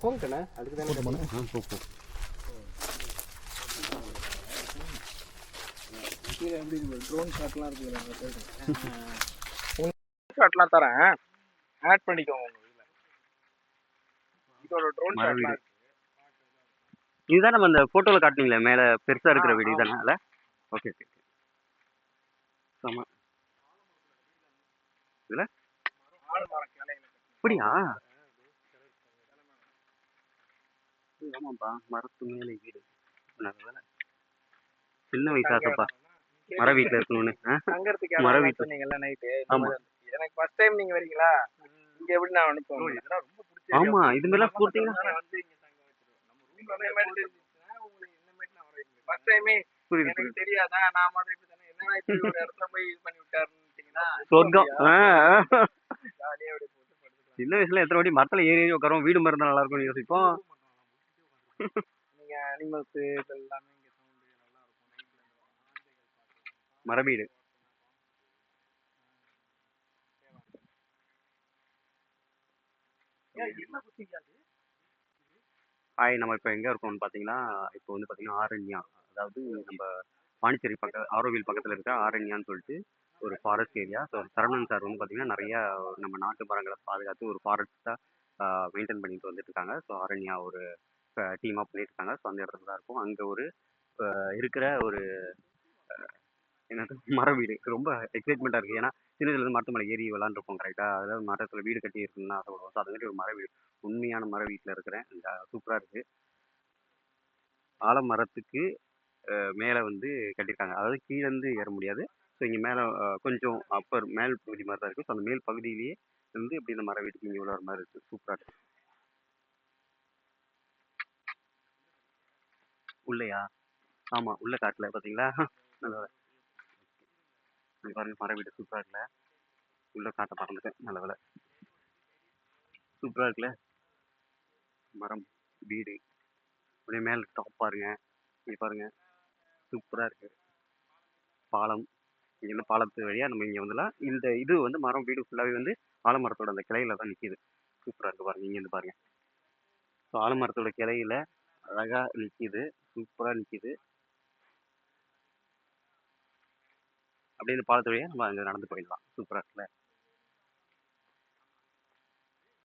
போங்கண்ணே அதுக்கு தானே போ கீழே எப்படி ட்ரோன் ஷாட்லாம் இருக்குது ஷாட்லாம் தரேன் ஆட் பண்ணிக்கோங்க உங்கள் வீட்டில் இதோட ட்ரோன் ஷாட்லாம் இருக்கு. இதுதான் நம்ம அந்த ஃபோட்டோவில் காட்டினீங்களே மேலே பெருசாக இருக்கிற வீடு தானே அதில் ஓகே ஓகே ஆமா இதில் அப்படியா ஆமாப்பா மரத்து மேலே வீடு சின்ன வயசாசப்பா மர வீட்டில் இருக்கணும்னு மர வீட்டில் சொன்னீங்கல்ல நைட்டு ஆமா எனக்கு ஃபர்ஸ்ட் டைம் நீங்கள் வரீங்களா இங்கே எப்படி நான் அனுப்புவேன் இதெல்லாம் ரொம்ப பிடிச்சி ஆமா இது மாதிரிலாம் கொடுத்தீங்கன்னா வந்து இங்கே தங்க வச்சிருவோம் நம்ம ரூம் இந்த மாதிரி தெரிஞ்சிச்சுன்னா உங்களுக்கு இந்த மாதிரி நான் வர ஃபர்ஸ்ட் டைமே புரியுது எனக்கு தெரியாதா நான் மாதிரி இப்படி தானே என்னன்னா இப்படி ஒரு இடத்துல போய் இது பண்ணி விட்டாருன்னு சொர்க்கம் ஜாலியாக அப்படி போட்டு படுத்துக்கலாம். சின்ன வயசுல எத்தனை வாட்டி மரத்துல ஏறி ஏறி உட்காரோம் வீடு மாதிரி நல்லா இருக்கும்னு யோசிப்போம் நீங்கள் அனிமல்ஸ் இதெல்லாமே இங்கே சவுண்டு நல்லா இருக்கும் மர வீடு ஹாய் நம்ம இப்போ எங்கே இருக்கோம்னு பார்த்தீங்கன்னா இப்போ வந்து பார்த்தீங்கன்னா ஆரண்யா அதாவது நம்ம பாண்டிச்சேரி ஆரோவில் பக்கத்தில் இருக்க ஆரண்யான்னு சொல்லிட்டு ஒரு forest area. So Saravanan sir வந்து பார்த்தீங்கன்னா நிறையா நம்ம நாட்டு மரங்களை பாதுகாத்து ஒரு ஃபாரஸ்ட்டாக மெயின்டைன் பண்ணிட்டு வந்துட்டு இருக்காங்க. ஸோ ஆரண்யா ஒரு டீமாக பண்ணிட்டு இருக்காங்க. ஸோ அந்த இடத்துல தான் இருக்கும். அங்கே ஒரு இருக்கிற ஒரு என்னது மர வீடு ரொம்ப எக்ஸைட்மெண்ட்டாக இருக்குது. ஏன்னா சின்னதுலேருந்து மரத்து மேலே ஏறி விளாண்டுருப்போம் கரெக்டாக. அதாவது மரத்தில் வீடு கட்டி இருக்குன்னு ஆசைப்படுவோம். ஸோ அது மாதிரி ஒரு மர வீடு உண்மையான மர வீட்டில் இருக்கிறேன். சூப்பராக இருக்குது. ஆலமரத்துக்கு மேலே வந்து கட்டியிருக்காங்க. அதாவது கீழேருந்து ஏற முடியாது. ஸோ இங்கே மேலே கொஞ்சம் அப்பர் மேல் பகுதி மாதிரி தான் இருக்குது. ஸோ அந்த மேல் பகுதியிலேயே வந்து எப்படி இந்த மர வீட்டுக்கு இங்கே உள்ள மாதிரி இருக்குது. சூப்பராக இருக்குது. உள்ளையா ஆமாம் உள்ள காட்டில் பார்த்தீங்களா நல்லா பாருங்க மர வீடு சூப்பராக இருக்குல்ல. உள்ள காட்ட மறந்துட்டேன் நல்ல வேலை. சூப்பராக இருக்குல்ல மரம் வீடு அப்படியே மேலே டாப் பாருங்க இங்கே பாருங்க சூப்பராக இருக்குது. பாலம் இங்கேருந்து பாலத்து வழியாக நம்ம இங்கே வந்துடலாம். இந்த இது வந்து மரம் வீடு ஃபுல்லாகவே வந்து ஆலமரத்தோட அந்த கிளையில தான் நிற்கிது. சூப்பராக இருக்குது பாருங்க இங்கேருந்து பாருங்க. ஸோ ஆலமரத்தோட கிளையில அழகாக நிற்கிது. சூப்பராக நிற்கிது. அப்படியே இந்த பாலத்து வழியாக நம்ம அங்கே நடந்து போயிடலாம். சூப்பராக இருக்குல்ல.